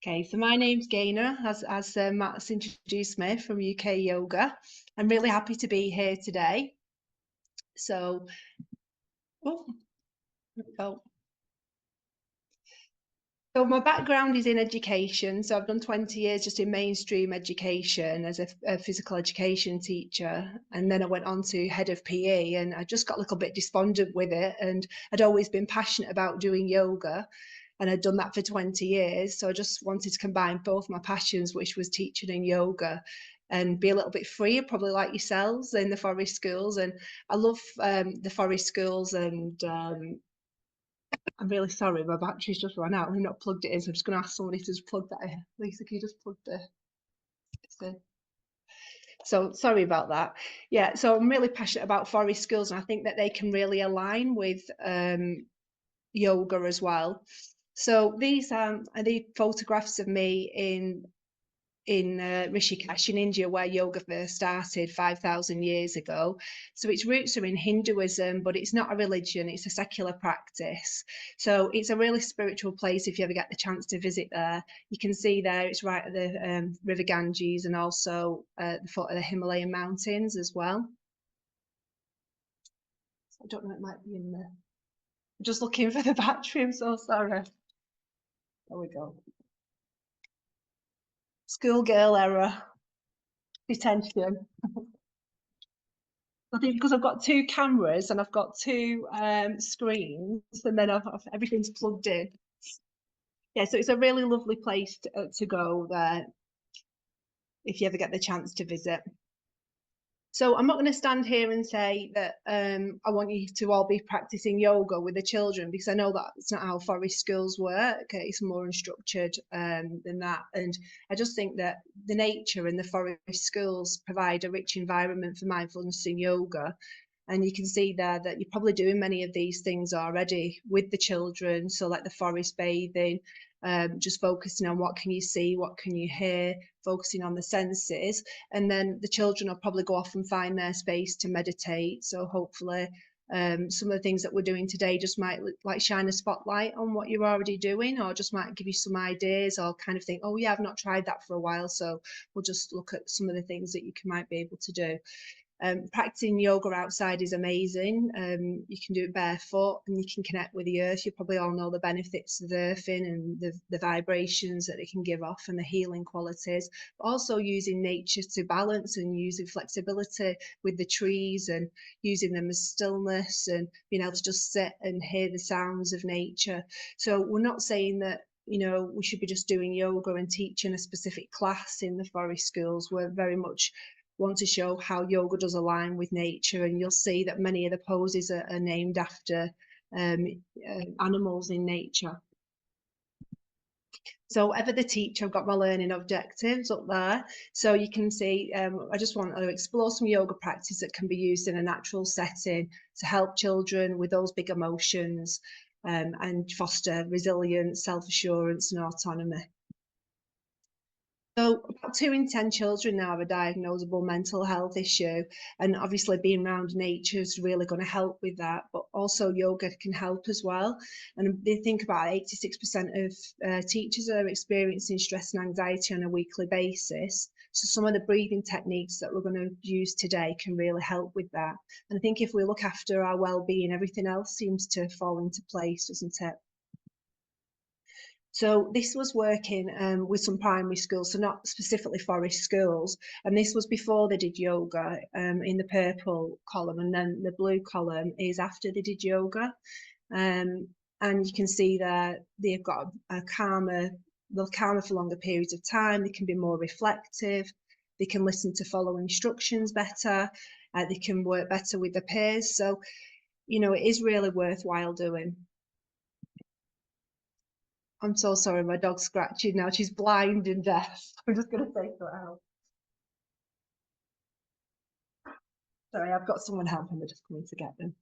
Okay, so my name's Gaynor, as Matt's introduced me from UK Yoga. I'm really happy to be here today. So, oh, there we go. So my background is in education. So I've done 20 years just in mainstream education as a physical education teacher. And then I went on to head of PE, and I just got a little bit despondent with it. And I'd always been passionate about doing yoga, and I'd done that for 20 years. So I just wanted to combine both my passions, which was teaching and yoga, and be a little bit freer, probably like yourselves in the forest schools. And I love the forest schools, and I'm really sorry, my battery's just run out. I've not plugged it in, so I'm just going to ask somebody to just plug that in. Lisa, can you just plug this in? So sorry about that. Yeah, so I'm really passionate about forest schools, and I think that they can really align with yoga as well. So these are the photographs of me in Rishikesh in India, where yoga first started 5,000 years ago. So its roots are in Hinduism, but it's not a religion, it's a secular practice. So it's a really spiritual place if you ever get the chance to visit there. You can see there, it's right at the River Ganges, and also the foot of the Himalayan mountains as well. I don't know, it might be in there. I'm just looking for the battery, I'm so sorry. There we go. Schoolgirl error. Detention. I think because I've got two cameras and I've got two screens, and then everything's plugged in. Yeah, so it's a really lovely place to go there if you ever get the chance to visit. So I'm not going to stand here and say that I want you to all be practicing yoga with the children, because I know that it's not how forest schools work. It's more unstructured than that. And I just think that the nature and the forest schools provide a rich environment for mindfulness and yoga. And you can see there that you're probably doing many of these things already with the children. So like the forest bathing, just focusing on what can you see, what can you hear, focusing on the senses. And then the children will probably go off and find their space to meditate. So hopefully some of the things that we're doing today just might like shine a spotlight on what you're already doing, or just might give you some ideas, or kind of think, oh yeah, I've not tried that for a while, so we'll just look at some of the things that you might be able to do. Practicing yoga outside is amazing. You can do it barefoot and you can connect with the earth. You probably all know the benefits of earthing and the vibrations that it can give off and the healing qualities, but also using nature to balance and using flexibility with the trees and using them as stillness and being able to just sit and hear the sounds of nature. So we're not saying that we should be just doing yoga and teaching a specific class in the forest schools. We're very much want to show how yoga does align with nature, and you'll see that many of the poses are named after animals in nature. So ever the teacher, I've got my learning objectives up there. So you can see, I just want to explore some yoga practice that can be used in a natural setting to help children with those big emotions and foster resilience, self-assurance and autonomy. So about 2 in 10 children now have a diagnosable mental health issue, and obviously being around nature is really going to help with that, but also yoga can help as well. And they think about 86% of teachers are experiencing stress and anxiety on a weekly basis. So some of the breathing techniques that we're going to use today can really help with that. And I think if we look after our well-being, everything else seems to fall into place, doesn't it? So this was working with some primary schools, so not specifically forest schools. And this was before they did yoga in the purple column, and then the blue column is after they did yoga. And you can see that they've got a calmer, they're calmer for longer periods of time. They can be more reflective. They can listen to follow instructions better. They can work better with their peers. So, it is really worthwhile doing. I'm so sorry, my dog's scratching now. She's blind and deaf. I'm just going to take her out. Sorry, I've got someone helping me, just coming to get them.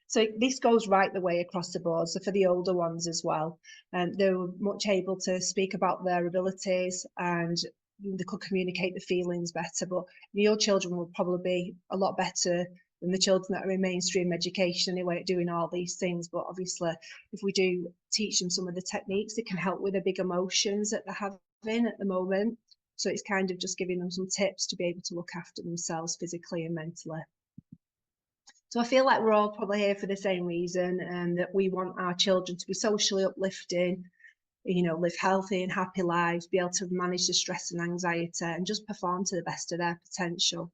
So this goes right the way across the board. So for the older ones as well, they were much able to speak about their abilities, and they could communicate the feelings better. But your children will probably be a lot better than the children that are in mainstream education anyway at doing all these things. But obviously, if we do teach them some of the techniques, it can help with the big emotions that they're having at the moment. So it's kind of just giving them some tips to be able to look after themselves physically and mentally. So I feel like we're all probably here for the same reason, and that we want our children to be socially uplifting, you know, live healthy and happy lives, be able to manage the stress and anxiety, and just perform to the best of their potential.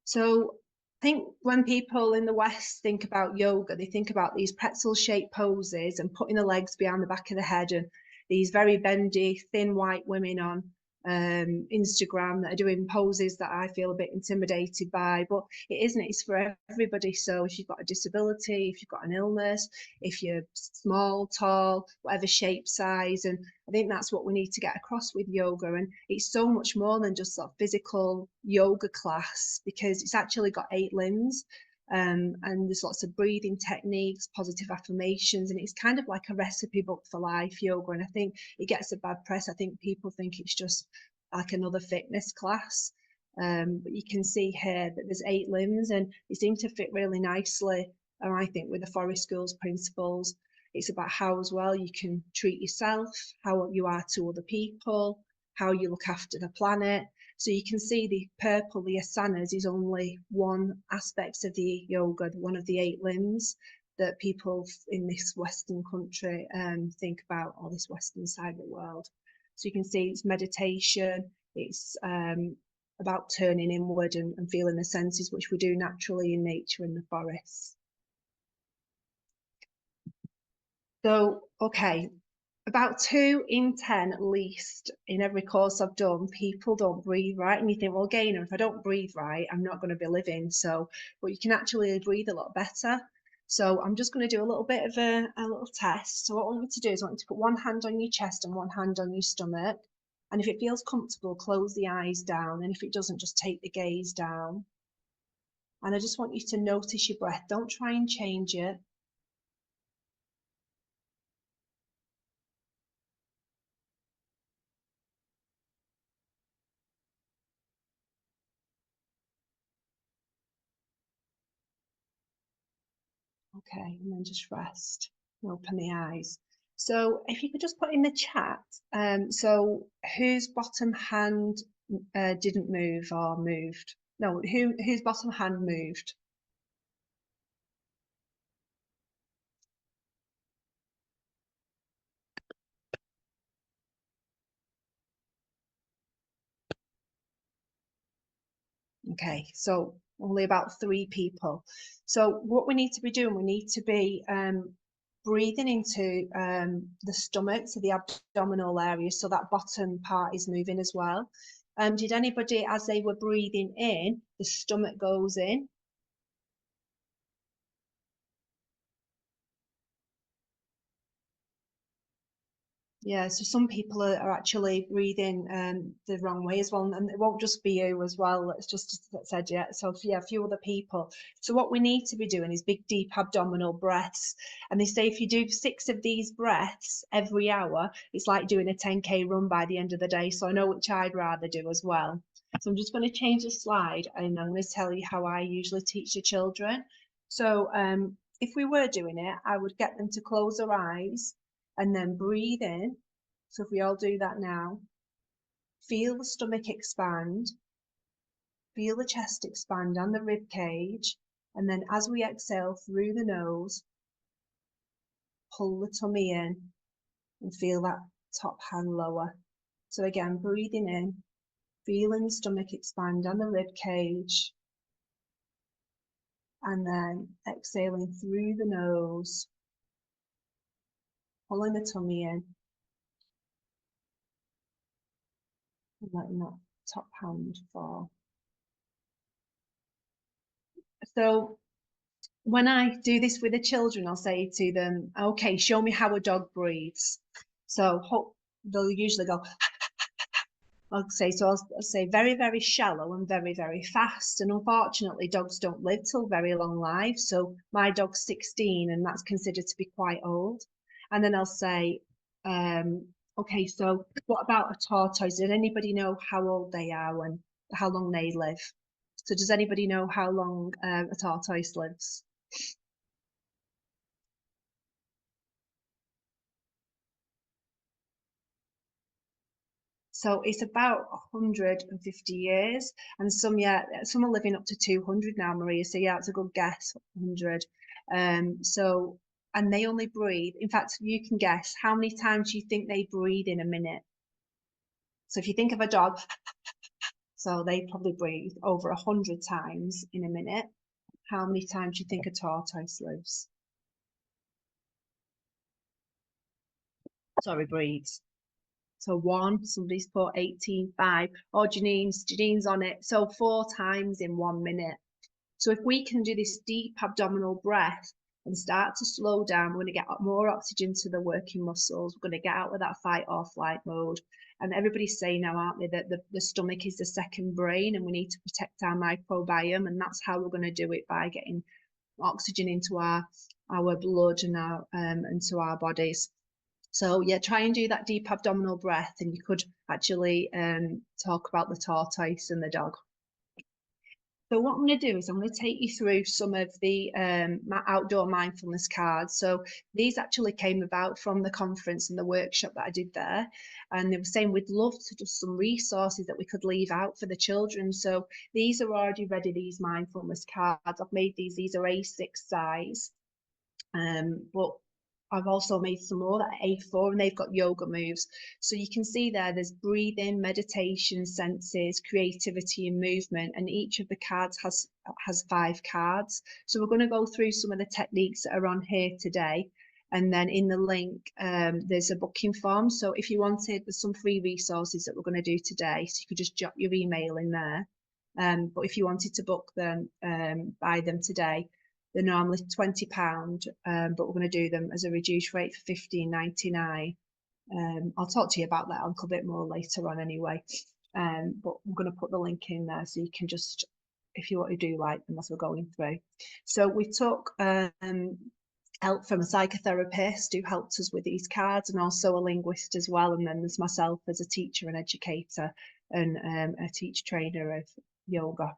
So I think when people in the West think about yoga, they think about these pretzel-shaped poses and putting the legs behind the back of the head, and these very bendy, thin white women on Instagram that are doing poses that I feel a bit intimidated by, but it isn't. It's for everybody. So if you've got a disability, if you've got an illness, if you're small, tall, whatever shape, size, and I think that's what we need to get across with yoga. And it's so much more than just sort of physical yoga class, because it's actually got 8 limbs. And there's lots of breathing techniques, positive affirmations, and it's kind of like a recipe book for life, yoga. And I think it gets a bad press. I think people think it's just like another fitness class. But you can see here that there's 8 limbs, and they seem to fit really nicely, and I think, with the Forest Schools principles. It's about how as well you can treat yourself, how you are to other people, how you look after the planet. So you can see the purple, the asanas, is only one aspect of the yoga, one of the 8 limbs that people in this Western country think about, or this Western side of the world. So you can see it's meditation, it's about turning inward and feeling the senses, which we do naturally in nature in the forest. So, okay, about 2 in 10 at least in every course I've done, people don't breathe right. And you think, well, Gaynor, if I don't breathe right, I'm not going to be living. So, but you can actually breathe a lot better. So I'm just going to do a little bit of a little test. So what I want you to do is I want you to put one hand on your chest and one hand on your stomach. And if it feels comfortable, close the eyes down. And if it doesn't, just take the gaze down. And I just want you to notice your breath. Don't try and change it. Okay, and then just rest and open the eyes. So if you could just put in the chat, so whose bottom hand didn't move or moved? No, whose bottom hand moved? Okay, so only about 3 people. So what we need to be doing, we need to be breathing into the stomach, so the abdominal area, so that bottom part is moving as well. Did anybody, as they were breathing in, the stomach goes in? Yeah, so some people are actually breathing the wrong way as well, and it won't just be you as well. It's just said, yeah. So yeah, a few other people. So what we need to be doing is big, deep abdominal breaths. And they say if you do 6 of these breaths every hour, it's like doing a 10K run by the end of the day. So I know which I'd rather do as well. So I'm just going to change the slide, and I'm going to tell you how I usually teach the children. So if we were doing it, I would get them to close their eyes and then breathe in. So if we all do that now, feel the stomach expand, feel the chest expand and the rib cage. And then as we exhale through the nose, pull the tummy in and feel that top hand lower. So again, breathing in, feeling the stomach expand and the rib cage. And then exhaling through the nose, pulling the tummy in, and letting that top hand fall. So when I do this with the children, I'll say to them, okay, show me how a dog breathes. So they'll usually go, I'll say very, very shallow and very, very fast. And unfortunately, dogs don't live till very long lives. So my dog's 16, and that's considered to be quite old. And then I'll say, okay, so what about a tortoise? Did anybody know how old they are and how long they live? So does anybody know how long a tortoise lives? So it's about 150 years, and some, yeah, some are living up to 200 now, Maria. So yeah, it's a good guess, 100. So, and they only breathe. In fact, you can guess how many times you think they breathe in a minute. So if you think of a dog, so they probably breathe over 100 times in a minute. How many times do you think a tortoise lives? Sorry, breathes. So one, somebody's put 18, 5. Oh, Janine's on it. So 4 times in 1 minute. So if we can do this deep abdominal breath and start to slow down, we're going to get more oxygen to the working muscles. We're going to get out of that fight or flight mode. And everybody's saying now, aren't they, that the stomach is the second brain and we need to protect our microbiome. And that's how we're going to do it, by getting oxygen into our blood and our into our bodies. So yeah, try and do that deep abdominal breath, and you could actually talk about the tortoise and the dog. So what I'm going to do is I'm going to take you through some of the outdoor mindfulness cards. So these actually came about from the conference and the workshop that I did there. And they were saying we'd love to do some resources that we could leave out for the children. So these are already ready, these mindfulness cards. I've made these are A6 size. But I've also made some more that are A4, and they've got yoga moves. So you can see there's breathing, meditation, senses, creativity, and movement. And each of the cards has 5 cards. So we're going to go through some of the techniques that are on here today. And then in the link, there's a booking form. So if you wanted, there's some free resources that we're going to do today. So you could just jot your email in there. But if you wanted to book them, buy them today, they're normally £20, but we're going to do them as a reduced rate for £15.99. I'll talk to you about that a little bit more later on anyway. But I'm going to put the link in there so you can just, if you want to do like them as we're going through. So we took help from a psychotherapist who helped us with these cards, and also a linguist as well. And then there's myself as a teacher and educator and a teacher trainer of yoga.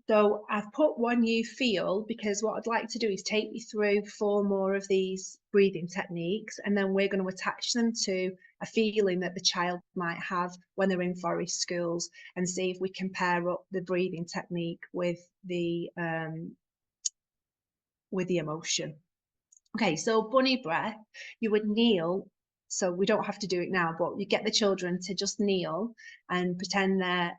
So I've put one you feel, because what I'd like to do is take you through 4 more of these breathing techniques, and then we're going to attach them to a feeling that the child might have when they're in forest schools, and see if we can pair up the breathing technique with the emotion. Okay, so bunny breath, you would kneel. So we don't have to do it now, but you get the children to just kneel and pretend they're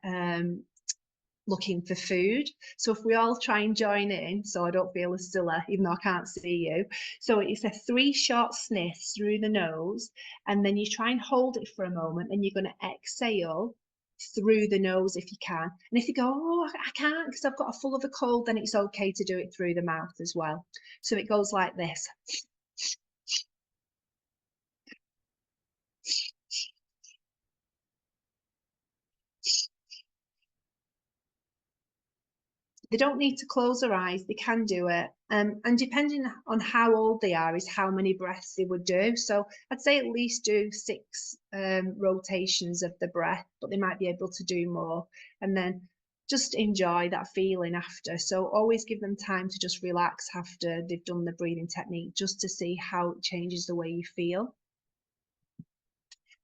looking for food. So if we all try and join in, so I don't feel as silly, even though I can't see you. So it's a 3 short sniffs through the nose, and then you try and hold it for a moment, and you're going to exhale through the nose if you can. And if you go, oh, I can't because I've got a full of a cold, then it's okay to do it through the mouth as well. So it goes like this. They don't need to close their eyes, they can do it. And depending on how old they are is how many breaths they would do. So I'd say at least do 6 rotations of the breath, but they might be able to do more. And then just enjoy that feeling after. So always give them time to just relax after they've done the breathing technique, just to see how it changes the way you feel.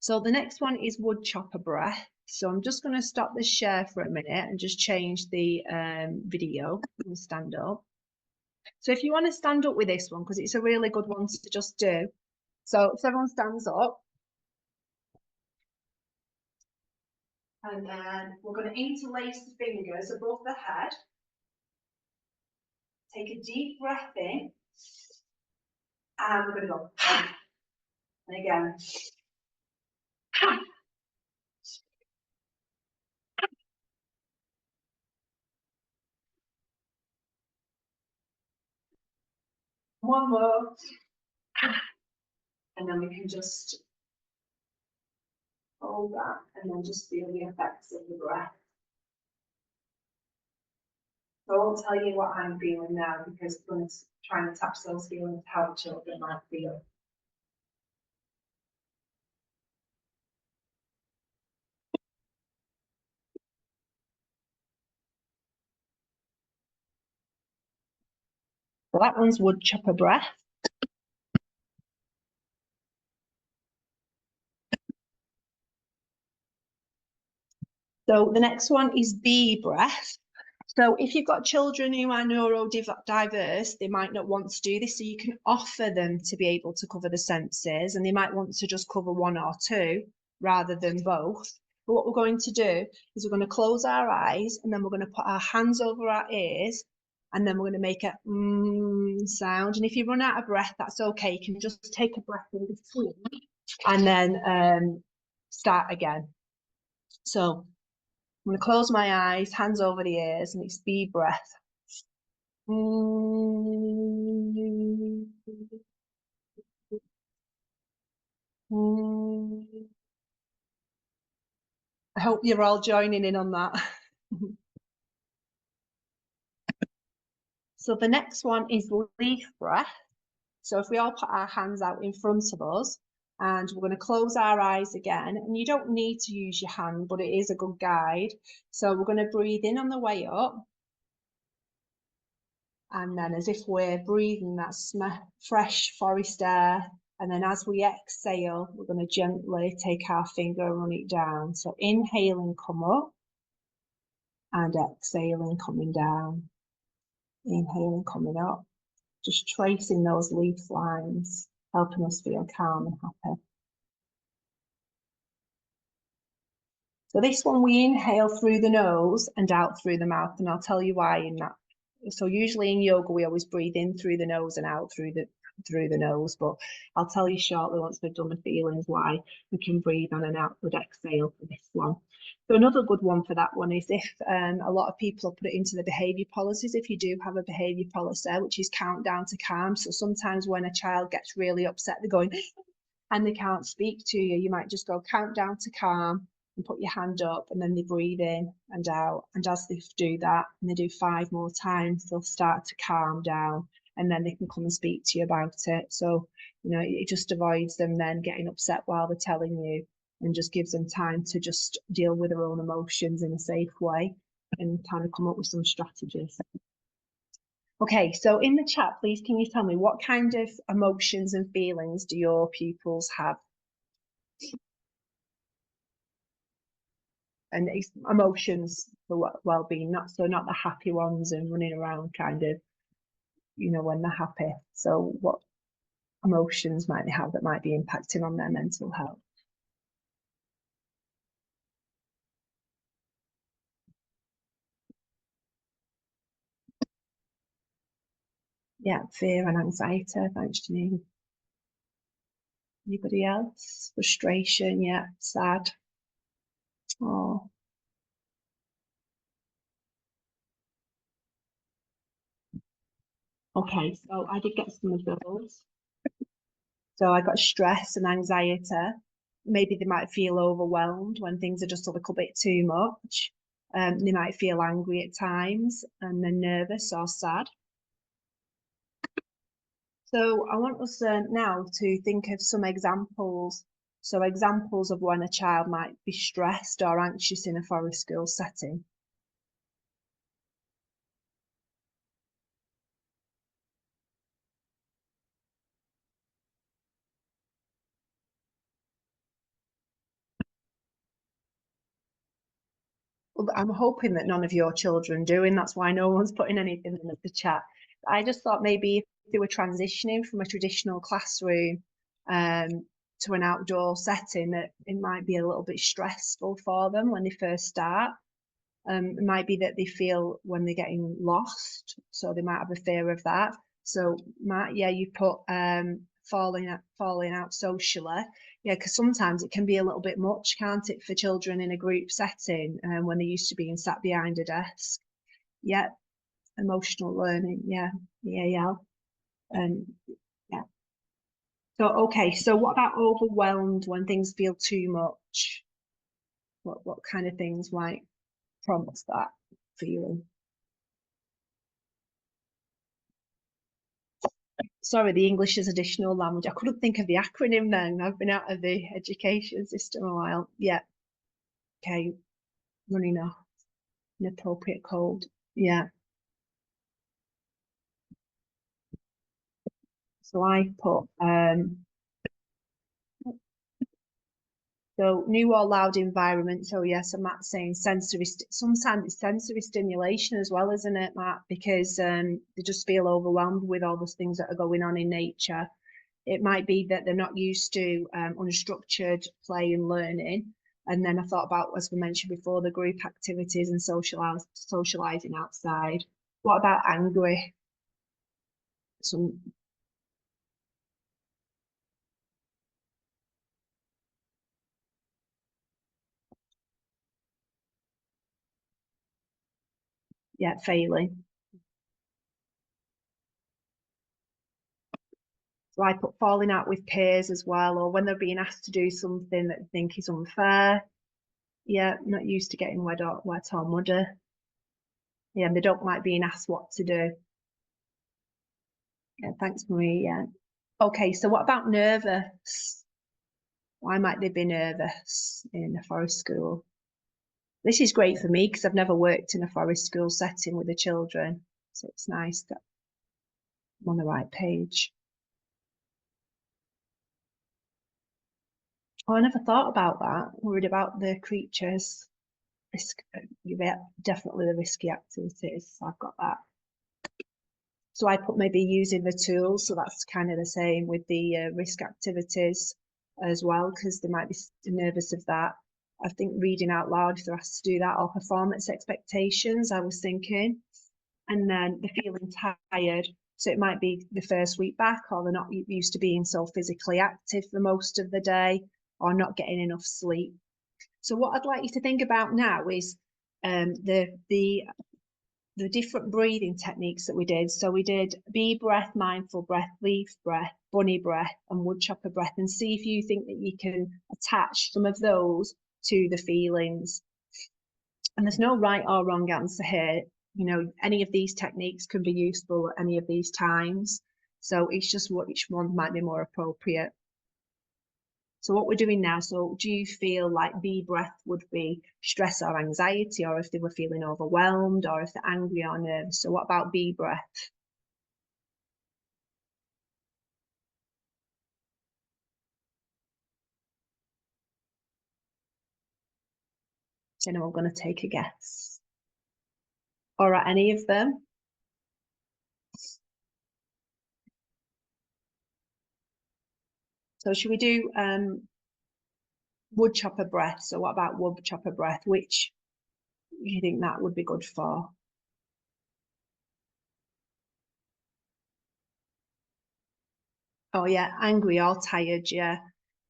So the next one is woodchopper breath. So I'm just going to stop the share for a minute and just change the video and stand up. So if you want to stand up with this one, because it's a really good one to just do. So if everyone stands up. And then we're going to interlace the fingers above the head. Take a deep breath in. And we're going to go. And again. One more. And then we can just hold that and then just feel the effects of the breath. So I won't tell you what I'm feeling now, because I'm going to try and attach those feelings to how the children might feel. So that one's woodchopper breath. So the next one is bee breath. So if you've got children who are neurodiverse, they might not want to do this. So you can offer them to be able to cover the senses, and they might want to just cover one or two rather than both. But what we're going to do is we're going to close our eyes, and then we're going to put our hands over our ears, and then we're going to make a sound. And if you run out of breath, that's okay. You can just take a breath in between and then start again. So I'm going to close my eyes, hands over the ears, and it's bee breath. I hope you're all joining in on that. So the next one is leaf breath. So if we all put our hands out in front of us, and we're going to close our eyes again, and you don't need to use your hand, but it is a good guide. So we're going to breathe in on the way up, and then as if we're breathing that fresh forest air. And then as we exhale, we're going to gently take our finger and run it down. So inhaling, come up, and exhaling, coming down. Inhaling, coming up. Just tracing those leaf lines, helping us feel calm and happy. So this one, we inhale through the nose and out through the mouth, and I'll tell you why in that. So usually in yoga, we always breathe in through the nose and out through the nose, but I'll tell you shortly once we've done the feelings why we can breathe on an outward exhale for this one. So another good one for that one is if a lot of people put it into the behaviour policies, if you do have a behaviour policy, which is count down to calm. So sometimes when a child gets really upset, they're going and they can't speak to you, you might just go count down to calm and put your hand up, and then they breathe in and out. And as they do that, and they do 5 more times, they'll start to calm down, and then they can come and speak to you about it. So, you know, it just avoids them then getting upset while they're telling you, and just gives them time to just deal with their own emotions in a safe way and kind of come up with some strategies. Okay, so in the chat, please, can you tell me what kind of emotions and feelings do your pupils have? And it's emotions for well-being, not the happy ones and running around kind of, you know, when they're happy. So what emotions might they have that might be impacting on their mental health? Yeah, fear and anxiety. Thanks, Janine. Anybody else? Frustration, yeah, sad. Oh, okay, so I did get some of those. So I got stress and anxiety. Maybe they might feel overwhelmed when things are just a little bit too much. They might feel angry at times, and then nervous or sad. So I want us now to think of some examples. So examples of when a child might be stressed or anxious in a forest school setting. Well, I'm hoping that none of your children do, and that's why no one's putting anything in the chat. I just thought maybe if they were transitioning from a traditional classroom to an outdoor setting, that it might be a little bit stressful for them when they first start. It might be that they feel when they're getting lost, so they might have a fear of that. So, Matt, yeah, you put falling out socially, yeah, because sometimes it can be a little bit much, can't it, for children in a group setting when they're used to being sat behind a desk. Yeah, emotional learning, yeah, EAL, yeah. So, okay, so what about overwhelmed when things feel too much? What kind of things might prompt that feeling? Sorry, the English is additional language. I couldn't think of the acronym then. I've been out of the education system a while. Yeah. Okay. Running off. Inappropriate cold. Yeah. So I put so new or loud environment. So yes, and Matt's saying sensory. Sometimes it's sensory stimulation as well, isn't it, Matt? Because they just feel overwhelmed with all those things that are going on in nature. It might be that they're not used to unstructured play and learning. And then I thought about, as we mentioned before, the group activities and socializing outside. What about angry? Some yeah, failing. So I put falling out with peers as well, or when they're being asked to do something that they think is unfair. Yeah, not used to getting wet or muddy. Yeah, and they don't like being asked what to do. Yeah, thanks, Marie. Yeah. Okay, so what about nervous? Why might they be nervous in a forest school? This is great for me because I've never worked in a forest school setting with the children. So it's nice that I'm on the right page. Oh, I never thought about that. Worried about the creatures. Yeah, definitely the risky activities. So I've got that. So I put maybe using the tools. So that's kind of the same with the risk activities as well, because they might be nervous of that. I think reading out loud, if they're asked to do that, or performance expectations, I was thinking. And then the feeling tired. So it might be the first week back, or they're not used to being so physically active for most of the day, or not getting enough sleep. So what I'd like you to think about now is the different breathing techniques that we did. So we did bee breath, mindful breath, leaf breath, bunny breath, and woodchopper breath, and see if you think that you can attach some of those to the feelings. And there's no right or wrong answer here. You know, any of these techniques can be useful at any of these times. So it's just what each one might be more appropriate. So what we're doing now, so do you feel like bee breath would be stress or anxiety, or if they were feeling overwhelmed, or if they're angry or nervous? So what about bee breath? Is anyone going to take a guess? Or at any of them? So should we do wood chopper breath? So what about wood chopper breath? Which do you think that would be good for? Oh yeah, angry or tired, yeah.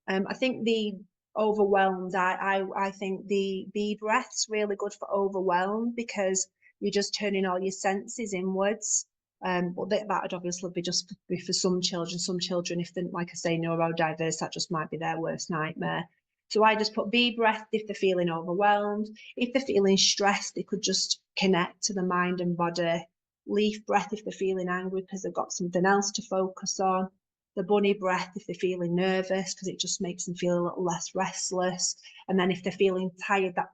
I think the overwhelmed, I think the bee breath's really good for overwhelmed because you're just turning all your senses inwards. But that would obviously be just be for some children. Some children, if they're, like I say, neurodiverse, that just might be their worst nightmare. So I just put bee breath if they're feeling overwhelmed. If they're feeling stressed, they could just connect to the mind and body. Leaf breath if they're feeling angry because they've got something else to focus on. The bunny breath if they're feeling nervous because it just makes them feel a little less restless. And then if they're feeling tired, that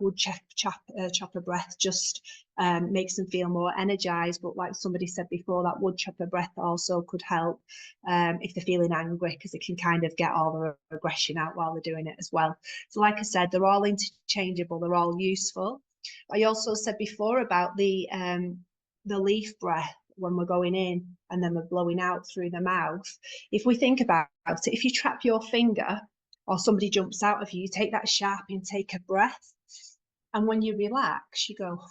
chopper breath just makes them feel more energized. But like somebody said before, that wood chopper breath also could help if they're feeling angry because it can kind of get all the aggression out while they're doing it as well. So like I said, they're all interchangeable, they're all useful. I also said before about the leaf breath when we're going in and then we're blowing out through the mouth. If we think about it, if you trap your finger or somebody jumps out of you, you take that sharp intake of breath. And when you relax, you go,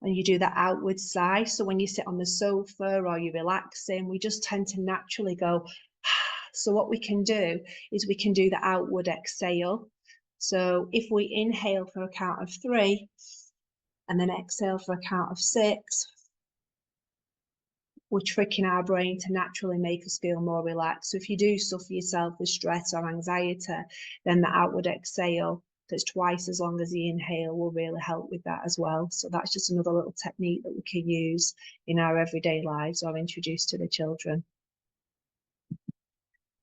and you do that outward sigh. So when you sit on the sofa or you're relaxing, we just tend to naturally go. So what we can do is we can do the outward exhale. So if we inhale for a count of 3 and then exhale for a count of 6, we're tricking our brain to naturally make us feel more relaxed. So if you do suffer yourself with stress or anxiety, then the outward exhale that's twice as long as the inhale will really help with that as well. So that's just another little technique that we can use in our everyday lives or introduce to the children.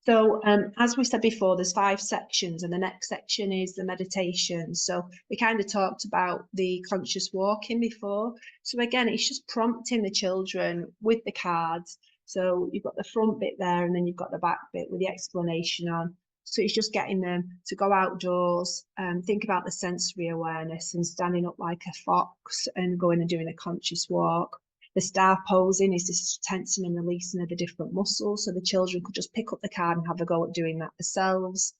So as we said before, there's 5 sections and the next section is the meditation. So we kind of talked about the conscious walking before. So again, it's just prompting the children with the cards So you've got the front bit there, and then you've got the back bit with the explanation on. So it's just getting them to go outdoors, think about the sensory awareness and standing up like a fox and going and doing a conscious walk. The star posing is this tensing and releasing of the different muscles. So the children could just pick up the card and have a go at doing that themselves.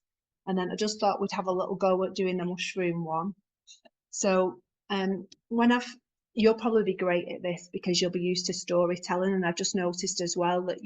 And then I just thought we'd have a little go at doing the mushroom one. So you'll probably be great at this because you'll be used to storytelling. And I've just noticed as well that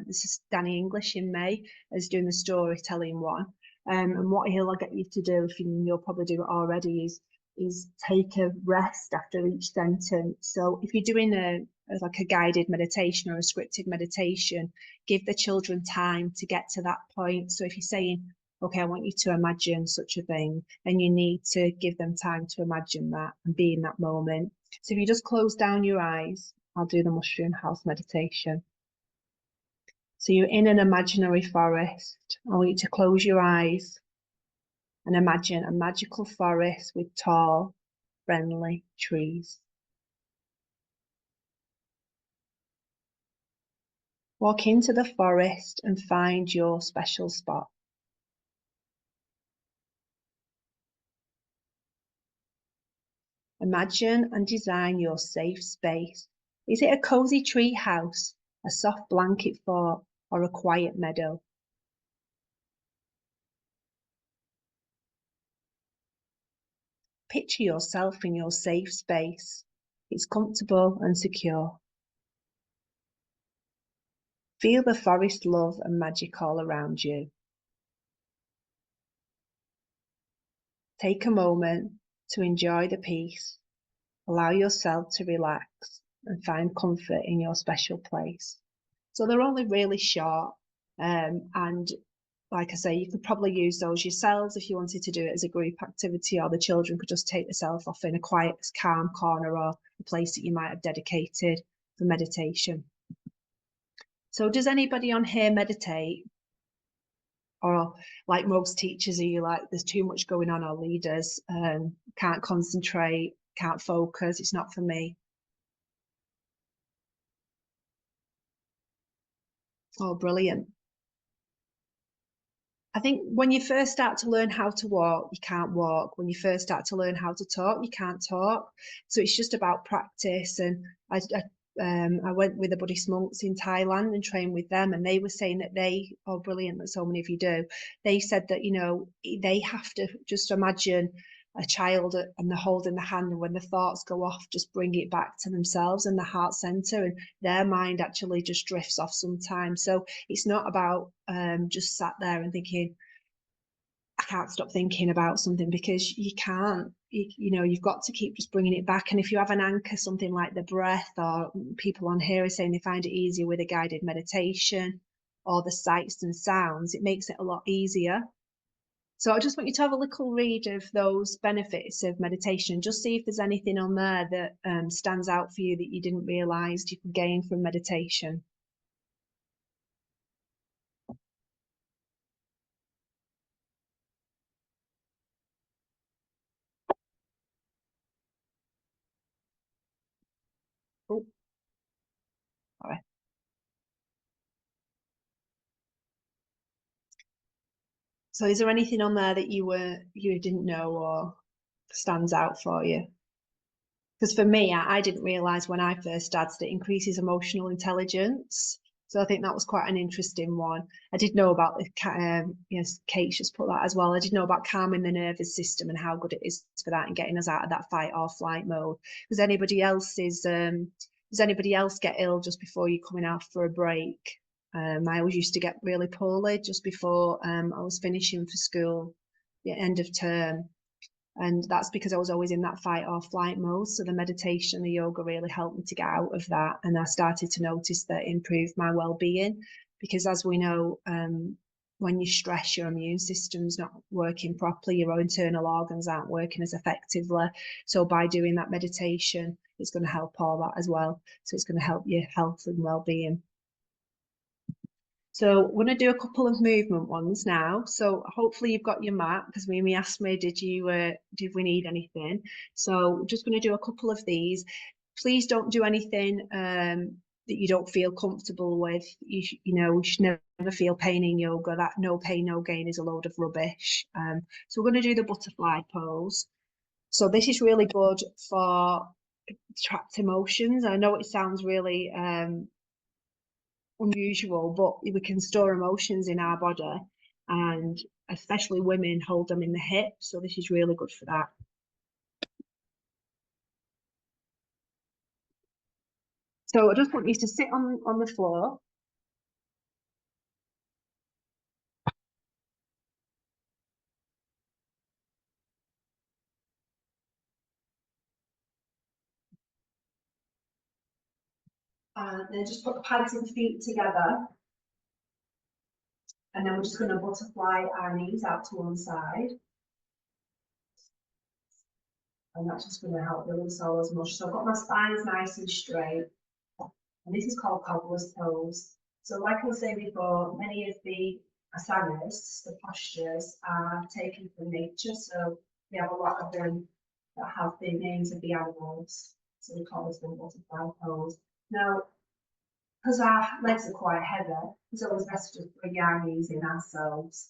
this is Danny English in May is doing the storytelling one. And what he'll get you to do, if you'll probably do it already, is take a rest after each sentence. So if you're doing like a guided meditation or a scripted meditation, give the children time to get to that point. So if you're saying, okay, I want you to imagine such a thing, and you need to give them time to imagine that and be in that moment. So if you just close down your eyes, I'll do the mushroom house meditation. So you're in an imaginary forest. I want you to close your eyes and imagine a magical forest with tall, friendly trees. Walk into the forest and find your special spot. Imagine and design your safe space. Is it a cozy tree house, a soft blanket fort, or a quiet meadow? Picture yourself in your safe space. It's comfortable and secure. Feel the forest love and magic all around you. Take a moment to enjoy the peace. Allow yourself to relax and find comfort in your special place. So they're only really short, and like I say, you could probably use those yourselves if you wanted to do it as a group activity, or the children could just take themselves off in a quiet, calm corner or a place that you might have dedicated for meditation. So does anybody on here meditate? Or like most teachers, are you like, there's too much going on, or leaders, can't concentrate, can't focus, it's not for me? Oh, brilliant. I think when you first start to learn how to walk, you can't walk. When you first start to learn how to talk, you can't talk. So it's just about practice. And I went with the Buddhist monks in Thailand and trained with them, and they were saying that oh, brilliant that so many of you do. They said that, they have to just imagine a child and they're holding the hand, and when the thoughts go off, just bring it back to themselves and the heart center, and their mind actually just drifts off sometimes. So it's not about just sat there and thinking, I can't stop thinking about something, because you can't. You've got to keep just bringing it back. And if you have an anchor, something like the breath, or people on here are saying they find it easier with a guided meditation or the sights and sounds, it makes it a lot easier. So I just want you to have a little read of those benefits of meditation. Just see if there's anything on there that stands out for you that you didn't realize you could gain from meditation. Oh, sorry. So is there anything on there that you didn't know or stands out for you? Because for me, I didn't realize when I first started it increases emotional intelligence. So I think that was quite an interesting one. I did know about yes, Kate just put that as well. I did know about calming the nervous system and how good it is for that and getting us out of that fight or flight mode. Does anybody else get ill just before you're coming out for a break? I always used to get really poorly just before I was finishing for school, the end of term. And that's because I was always in that fight or flight mode. So the meditation, the yoga really helped me to get out of that. And I started to notice that it improved my well-being, because as we know, when you stress, your immune system's not working properly, your internal organs aren't working as effectively. So by doing that meditation, it's going to help all that as well. So it's going to help your health and well-being. So we're going to do a couple of movement ones now. So hopefully you've got your mat, because Mimi asked me, did we need anything? So we're just going to do a couple of these. Please don't do anything that you don't feel comfortable with. You should never feel pain in yoga. That no pain, no gain is a load of rubbish. So we're going to do the butterfly pose. So this is really good for trapped emotions. I know it sounds really unusual, but we can store emotions in our body, and especially women hold them in the hips. So this is really good for that. So I just want you to sit on the floor. And then just put the pads and feet together. And then we're just going to butterfly our knees out to one side. And that's just going to help release all those muscles. So I've got my spines nice and straight. And this is called cobbler's pose. So like I was saying before, many of the asanas, the postures, are taken from nature. So we have a lot of them that have the names of the animals. So we call this one butterfly pose. Now, because our legs are quite heavy, it's always best to just bring our knees in ourselves,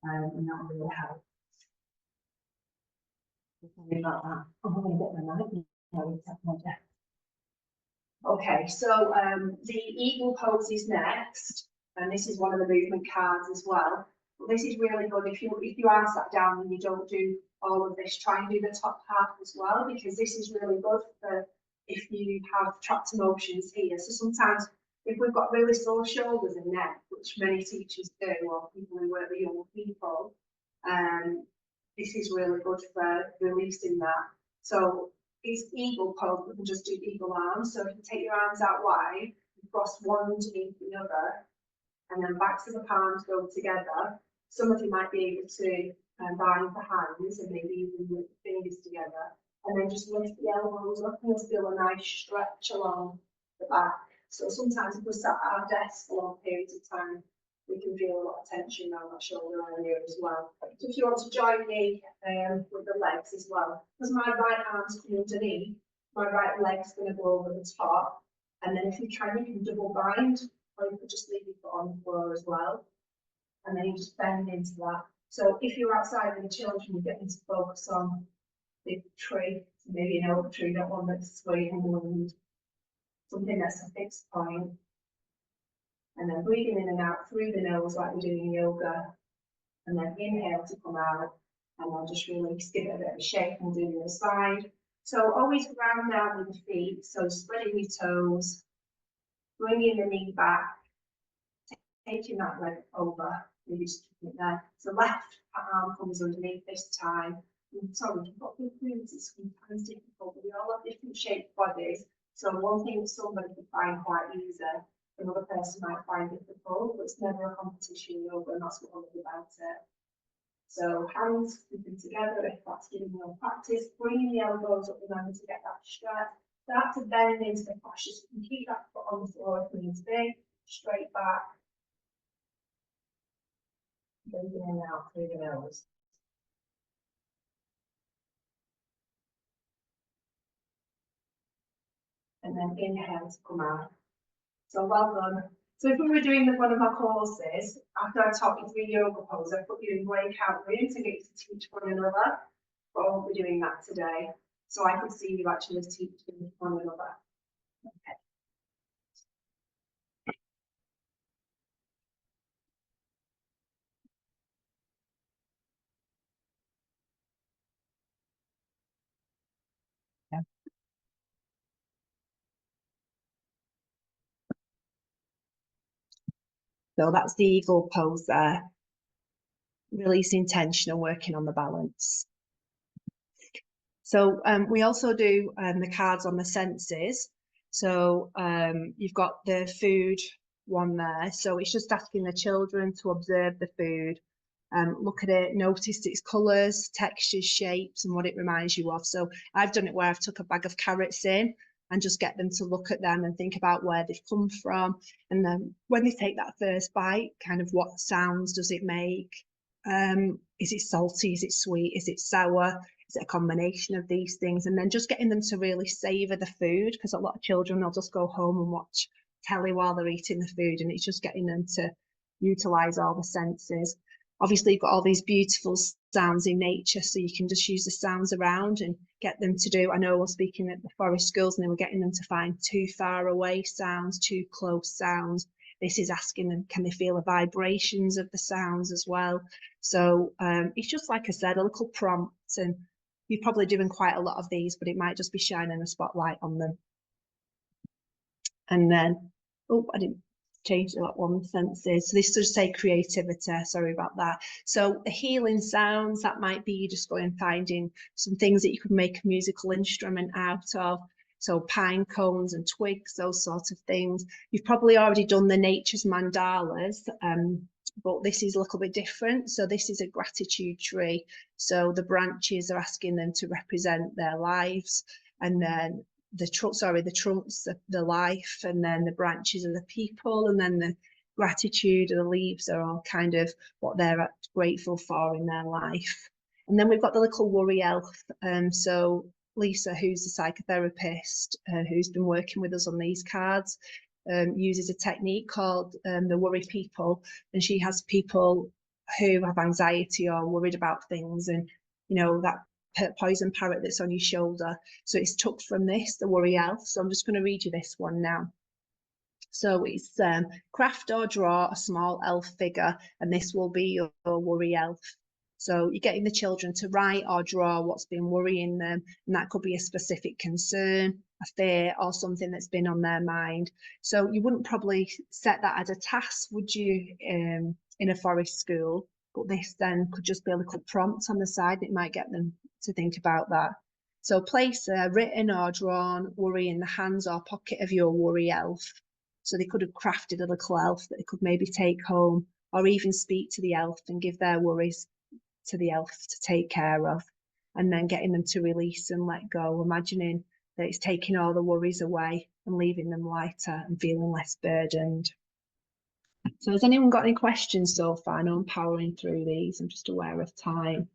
and that will really help. Sorry about that. I'm going to get my mic. Okay, so the eagle pose is next, and this is one of the movement cards as well. But this is really good if you are sat down and you don't do all of this. Try and do the top half as well, because this is really good for if you have trapped emotions here. So sometimes if we've got really sore shoulders and neck, which many teachers do, or people who work with young people, this is really good for releasing that. So it's eagle pose, we can just do eagle arms. So if you take your arms out wide, cross one underneath the other, and then backs of the palms go together. Some of you might be able to bind the hands and maybe even with the fingers together. And then just lift the elbows up, and you'll feel a nice stretch along the back. So sometimes if we're sat at our desk for long periods of time, we can feel a lot of tension around that shoulder area as well. So if you want to join me with the legs as well, because my right arm's coming underneath, my right leg's going to go over the top. And then if you can double bind, or you could just leave your foot on the floor as well. And then you just bend into that. So if you're outside with the children, you're getting to focus on the tree, so maybe an oak tree, not one that's swaying and something that's a fixed point. And then breathing in and out through the nose like we're doing yoga. And then inhale to come out. And then just release, give it a bit of a shake and do the other side. So always ground down with the feet. So spreading your toes, bringing the knee back, taking that leg over, maybe just keeping it there. So left arm comes underneath this time. I'm sorry, we've got big moves, it's sometimes difficult, but we all have different shaped bodies. So one thing that somebody can find quite easy, another person might find difficult, but it's never a competition in yoga, and that's what I love about it. So hands moving together, if that's giving you a practice, bringing the elbows up, remember to get that stretch. Start to bend into the posture, so you can keep that foot on the floor if needs be, straight back. Breathing in and out through the nose. And then inhale to come out. So well done. So if we were doing one of our courses, after I taught you 3 yoga poses, I put you in breakout rooms to get you to teach one another. But I won't be doing that today. So I could see you actually teaching one another. Okay. Yeah. So that's the eagle pose there. Releasing tension and working on the balance. So we also do the cards on the senses. So you've got the food one there. So it's just asking the children to observe the food, look at it, notice its colours, textures, shapes, and what it reminds you of. So I've done it where I've took a bag of carrots in and just get them to look at them and think about where they've come from. And then when they take that first bite, kind of what sounds does it make? Is it salty? Is it sweet? Is it sour? Is it a combination of these things? And then just getting them to really savour the food, because a lot of children, they'll just go home and watch telly while they're eating the food, and it's just getting them to utilize all the senses. Obviously, you've got all these beautiful sounds in nature, so you can just use the sounds around and get them to do. I know we're speaking at the forest schools, and they were getting them to find too far away sounds, too close sounds. This is asking them, can they feel the vibrations of the sounds as well? So it's just, like I said, a little prompt, and you're probably doing quite a lot of these, but it might just be shining a spotlight on them. And then, oh, I didn't change that one, senses. So this does say creativity, sorry about that. So the healing sounds, that might be you just going and finding some things that you could make a musical instrument out of. So pine cones and twigs, those sorts of things. You've probably already done the nature's mandalas, but this is a little bit different. So this is a gratitude tree. So the branches are asking them to represent their lives, and then the trunks, the life, and then the branches are the people, and then the gratitude of the leaves are all kind of what they're grateful for in their life. And then we've got the little worry elf. So Lisa, who's a psychotherapist, who's been working with us on these cards, uses a technique called the worry people, and she has people who have anxiety or worried about things, and that poison parrot that's on your shoulder. So it's took from this, the worry elf. So I'm just going to read you this one now. So it's craft or draw a small elf figure, and this will be your worry elf. So you're getting the children to write or draw what's been worrying them, and that could be a specific concern, a fear, or something that's been on their mind. So you wouldn't probably set that as a task, would you, in a forest school? But this then could just be a little prompt on the side that might get them to think about that. So place a written or drawn worry in the hands or pocket of your worry elf. So they could have crafted a little elf that they could maybe take home, or even speak to the elf and give their worries to the elf to take care of, and then getting them to release and let go, imagining that it's taking all the worries away and leaving them lighter and feeling less burdened. So has anyone got any questions so far? I know I'm powering through these, I'm just aware of time.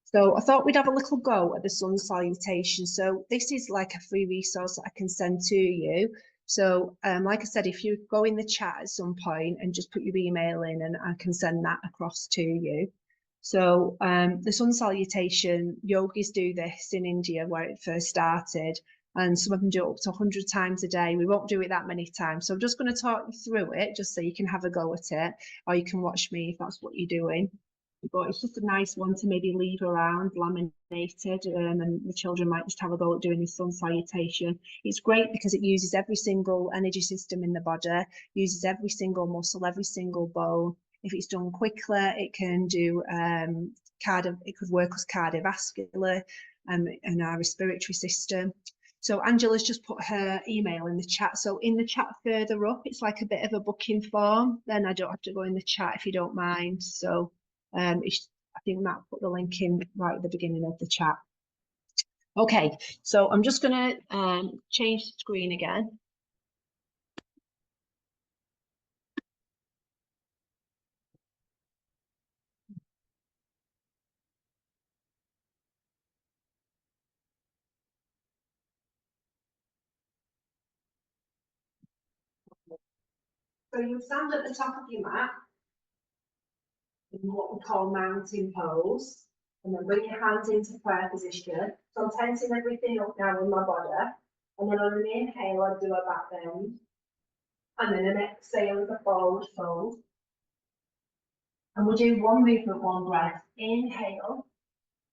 So I thought we'd have a little go at the sun salutation. So this is like a free resource that I can send to you. So like I said, if you go in the chat at some point and just put your email in, and I can send that across to you. So the sun salutation, yogis do this in India where it first started, and some of them do it up to 100 times a day. We won't do it that many times. So I'm just going to talk you through it just so you can have a go at it, or you can watch me if that's what you're doing. But it's just a nice one to maybe leave around laminated, and the children might just have a go at doing the sun salutation. It's great because it uses every single energy system in the body, uses every single muscle, every single bone. If it's done quickly, it can do it could work as cardiovascular and our respiratory system. So Angela's just put her email in the chat. So in the chat further up, it's like a bit of a booking form. Then I don't have to go in the chat if you don't mind. So I think Matt put the link in right at the beginning of the chat. Okay, so I'm just going to change the screen again. So you stand at the top of your mat in what we call mountain pose, and then bring your hands into prayer position. So I'm tensing everything up now in my body, and then on an inhale, I do a back bend, and then an exhale is a forward fold. And we'll do one movement, one breath. Inhale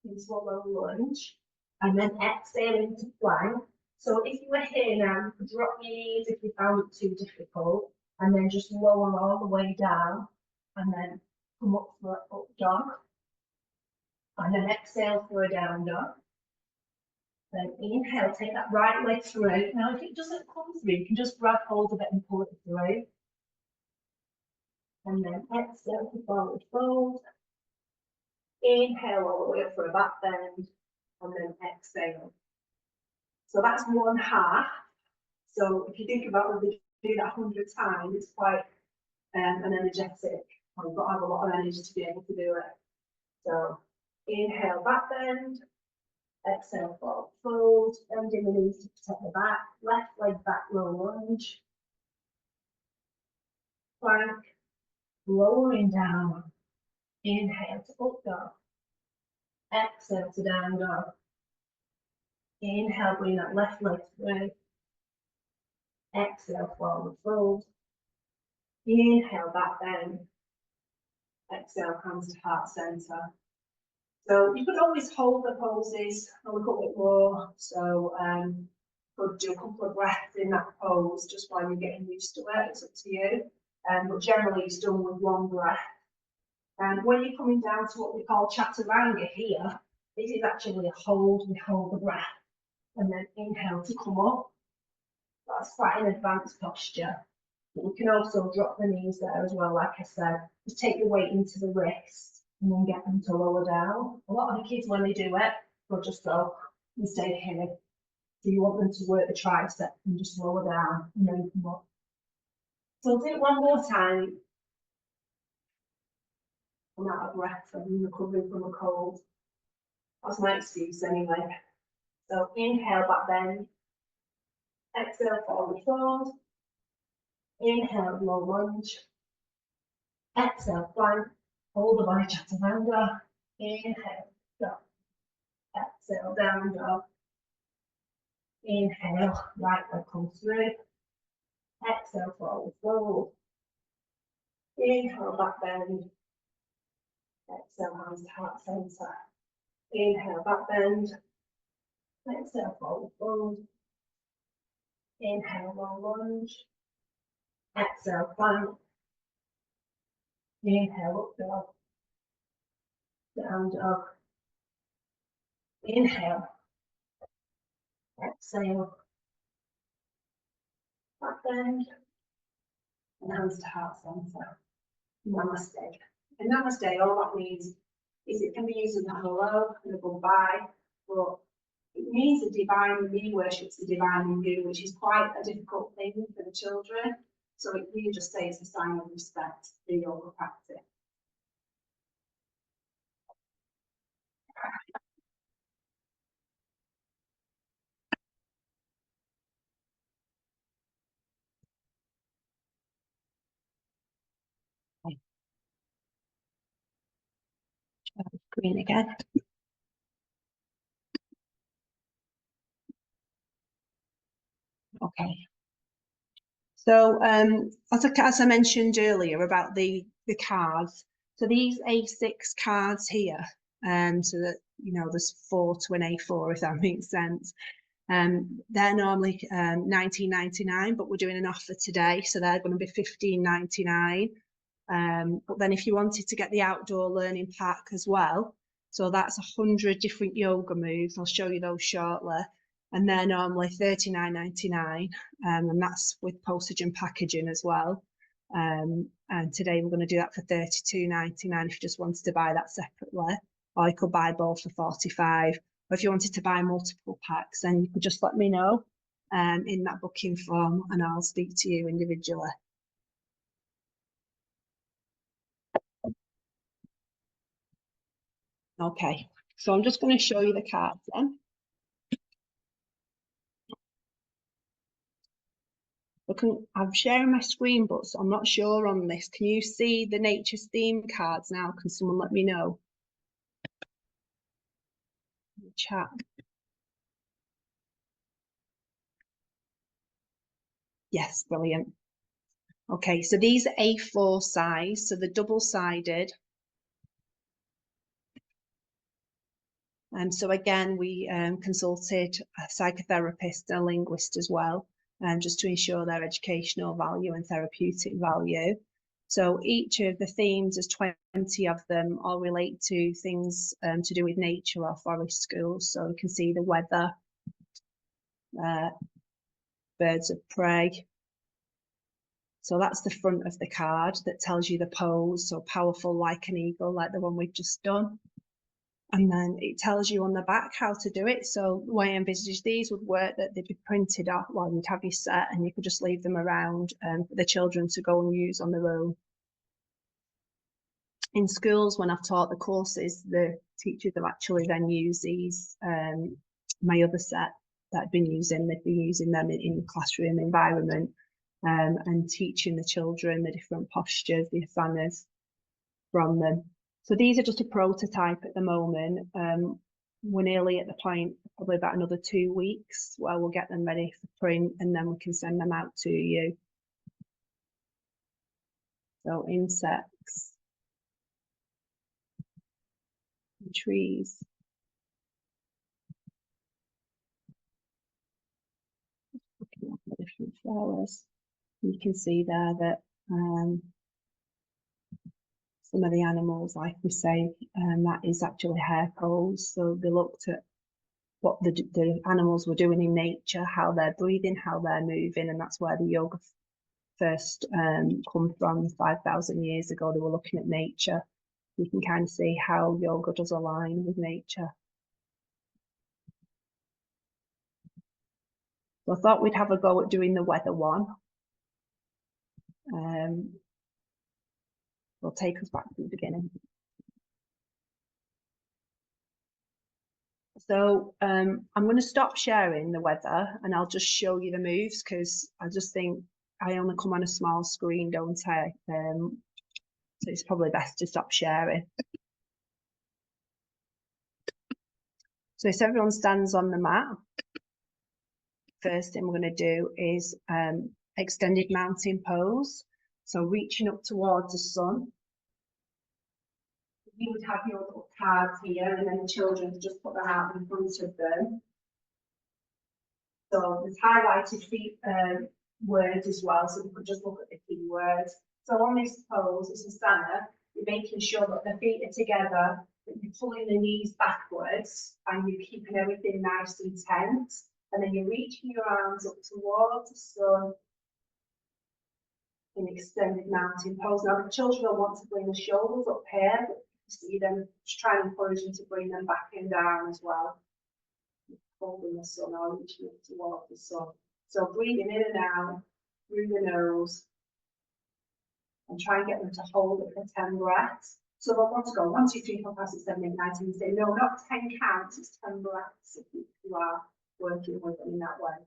into a low lunge, and then exhale into plank. So if you were here now, you could drop your knees if you found it too difficult, and then just lower all the way down, and then come up for an up dog, and then exhale for a down dog. Then inhale, take that right leg through. Now if it doesn't come through, you can just grab hold of it and pull it through. And then exhale to forward fold. Inhale all the way up for a back bend, and then exhale. So that's one half. So if you think about when we do that 100 times, it's quite an energetic. We've got to have a lot of energy to be able to do it. So Inhale, back bend. Exhale, forward fold. Bending the knees to protect the back. Left leg back, low lunge. Plank. Lowering down. Inhale to up dog. Exhale to down dog. Inhale, bring that left leg through. Exhale, forward fold. Inhale, back bend. Exhale, hands to heart center. So you could always hold the poses a little bit more. So could do a couple of breaths in that pose just while you're getting used to it. It's up to you. But generally it's done with one breath. And when you're coming down to what we call chaturanga here, this is actually a hold. We hold the breath and then inhale to come up. That's quite an advanced posture. But we can also drop the knees there as well, like I said. Just take the weight into the wrist and then get them to lower down. A lot of the kids, when they do it, they'll just go and stay here. So you want them to work the tricep and just lower down and then come up. So I'll do it one more time. I'm out of breath from recovering from a cold. That's my excuse anyway. So inhale, back bend. Exhale, forward fold. Inhale, low lunge. Exhale, plank. Hold the body, chaturanga. Inhale, dog. Exhale, down dog. Inhale, right leg comes through. Exhale, forward fold. Inhale, back bend. Exhale, hands to heart center. Inhale, back bend. Exhale, forward fold. Inhale, low lunge. Exhale, plank. Inhale, up dog. Down dog. Inhale. Exhale. Back bend. And hands to heart center. Namaste. And namaste, all that means is it can be used as a hello and a goodbye, but it means the divine in me worships the divine in you, which is quite a difficult thing for the children. So it really just says a sign of respect for yoga practice. Green again. Okay. So as I mentioned earlier about the cards, so these A6 cards here, so that there's 4 to an A4 if that makes sense. They're normally £19.99, but we're doing an offer today, so they're going to be £15.99. But then if you wanted to get the outdoor learning pack as well, so that's 100 different yoga moves. I'll show you those shortly. And they're normally £39.99, and that's with postage and packaging as well. And today we're going to do that for £32.99 if you just wanted to buy that separately, or you could buy both for £45. Or if you wanted to buy multiple packs, then you could just let me know in that booking form, and I'll speak to you individually. Okay, so I'm just going to show you the cards then. I'm sharing my screen, but I'm not sure on this. Can you see the nature's theme cards now? Can someone let me know? In the chat. Yes, brilliant. Okay, so these are A4 size, so they're double-sided. So again, we consulted a psychotherapist and a linguist as well, just to ensure their educational value and therapeutic value. So each of the themes, there's 20 of them, all relate to things to do with nature or forest schools. So you can see the weather, birds of prey. So that's the front of the card that tells you the pose, so powerful like an eagle, like the one we've just done. And then it tells you on the back how to do it. So the way I envisage these would work, that they'd be printed off, well, you'd have your set and you could just leave them around for the children to go and use on their own. in schools, when I've taught the courses, the teachers have actually then used these, my other set that I've been using, they've been using them in the classroom environment, and teaching the children the different postures, the asanas from them. So these are just a prototype at the moment. We're nearly at the point, probably about another 2 weeks, where we'll get them ready for print, and then we can send them out to you. So insects, trees. Looking at the different flowers. You can see there that some of the animals, like we say, that is actually hair poles. So they looked at what the animals were doing in nature, how they're breathing, how they're moving, and that's where the yoga first come from 5,000 years ago. They were looking at nature. You can kind of see how yoga does align with nature. So I thought we'd have a go at doing the weather one. Will take us back to the beginning. So I'm going to stop sharing the weather and I'll just show you the moves, because I just think I only come on a small screen, don't I? So it's probably best to stop sharing. So if everyone stands on the mat, first thing we're going to do is extended mountain pose. So reaching up towards the sun. You would have your little cards here, and then the children just put them out in front of them. So there's highlighted feet words as well, so we could just look at the key words. So on this pose, it's a asana, you're making sure that the feet are together, that you're pulling the knees backwards, and you're keeping everything nice and tense. And then you're reaching your arms up towards the sun in extended mountain pose. Now the children will want to bring the shoulders up here, but you see them, just try and encourage them to bring them back and down as well. Holding the sun or reaching up towards the sun. So breathing in and out through the nose, and try and get them to hold it for 10 breaths. So they'll want to go 1, 2, 3, 4, 5, 6, 7, 8, 9, 10, and say, no, not 10 counts, it's 10 breaths if you are working with them in that way.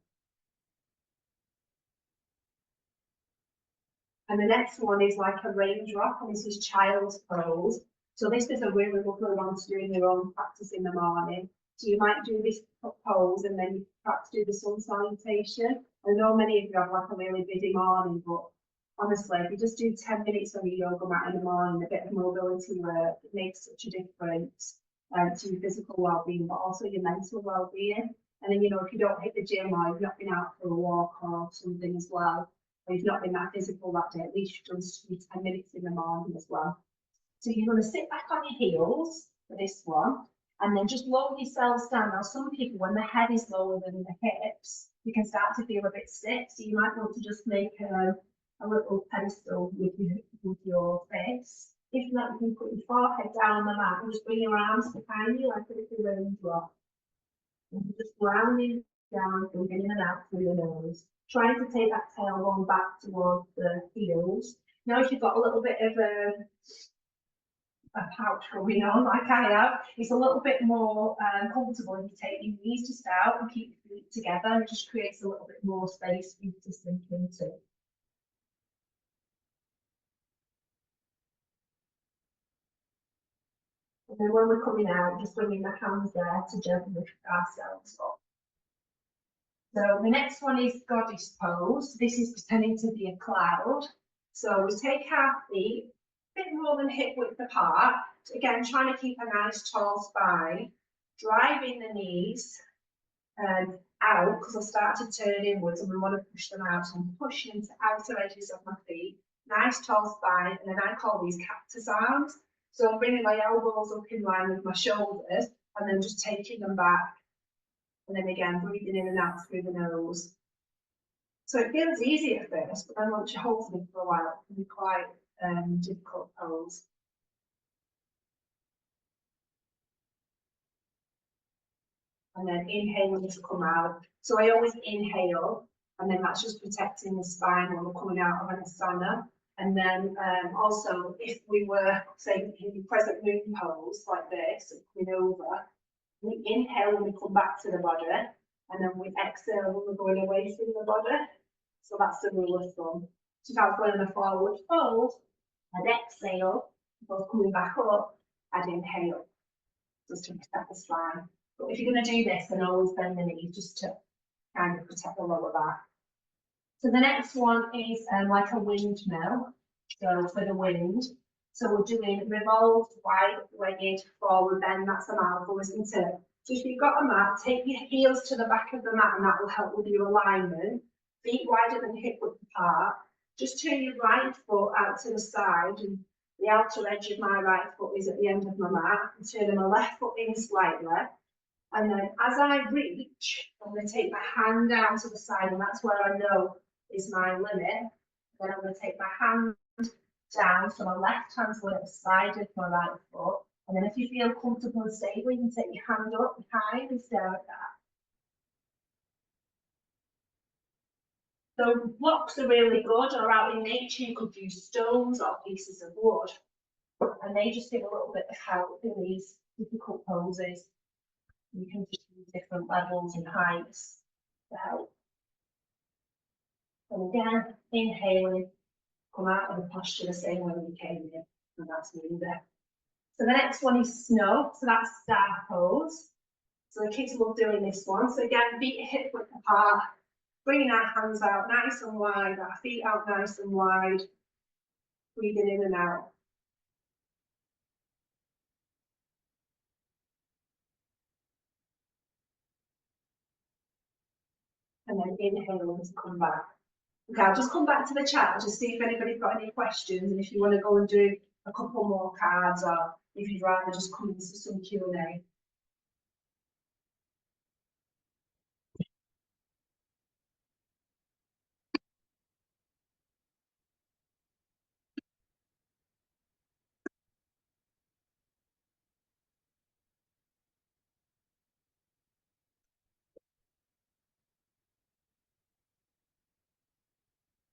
And the next one is like a raindrop, and this is child's pose. So this is a really lovely one to do in your own practice in the morning. So you might do this pose and then you perhaps do the sun salutation. I know many of you have like a really busy morning, but honestly, if you just do 10 minutes on your yoga mat in the morning, a bit of mobility work, it makes such a difference to your physical well-being, but also your mental well-being. And then, you know, if you don't hit the gym or you've not been out for a walk or something as well, or you've not been that physical that day, at least you've done 10 minutes in the morning as well. So you're going to sit back on your heels for this one, and then just lower yourselves down. Now, some people, when the head is lower than the hips, you can start to feel a bit stiff. So you might want to just make a little pedestal with your face. If not, you can put your forehead down on the mat and just bring your arms behind you like a little raindrop. And just rounding down, breathing in and out through the nose. Trying to take that tailbone back towards the heels. Now, if you've got a little bit of a pouch going on, like I have, it's a little bit more comfortable if you take your knees just out and keep your feet together, and it just creates a little bit more space for you to sink into. And then when we're coming out, just bringing the hands there to gently lift ourselves up. So the next one is goddess pose. This is pretending to be a cloud. So we take our feet a bit more than hip width apart. Again, trying to keep a nice tall spine. Driving the knees out, because I'll start to turn inwards and we want to push them out. So I'm pushing into outer edges of my feet. Nice tall spine, and then I call these cactus arms. So I'm bringing my elbows up in line with my shoulders and then just taking them back. And then again, breathing in and out through the nose. So it feels easy at first, but then once you hold it for a while, it can be quite difficult pose. And then inhaling to come out. So I always inhale, and then that's just protecting the spine when we're coming out of an asana. And then also, if we were, say, in present moon pose like this, coming over, we inhale when we come back to the body, and then we exhale when we're going away from the body. So that's the rule of thumb. So if I was going in a forward fold, I'd exhale. If I was coming back up, I'd inhale, just to protect the spine. But if you're going to do this, then always bend the knees just to kind of protect the lower back. So the next one is like a windmill. So for the wind. So we're doing revolved, wide-legged, forward bend. That's a mouthful, isn't it? So if you've got a mat, take your heels to the back of the mat, and that will help with your alignment. Feet wider than hip width apart. Just turn your right foot out to the side, and the outer edge of my right foot is at the end of my mat. And turning my left foot in slightly. And then as I reach, I'm going to take my hand down to the side, and that's where I know is my limit. Then I'm going to take my hand down, so my left hand's going at the side of my right foot. And then if you feel comfortable and stable, you can take your hand up behind and stare at that. So blocks are really good, or out in nature you could use stones or pieces of wood. And they just give a little bit of help in these difficult poses. You can just use different levels and heights to help. And again, inhaling, come out of the posture the same way you came in, and that's moving there. So the next one is snow, so that's star pose. So the kids love doing this one. So again, feet hip width apart, bringing our hands out nice and wide, our feet out nice and wide, breathing in and out. And then inhale to come back. Okay, I'll just come back to the chat, just see if anybody's got any questions, and if you want to go and do a couple more cards, or if you'd rather just come into some Q&A.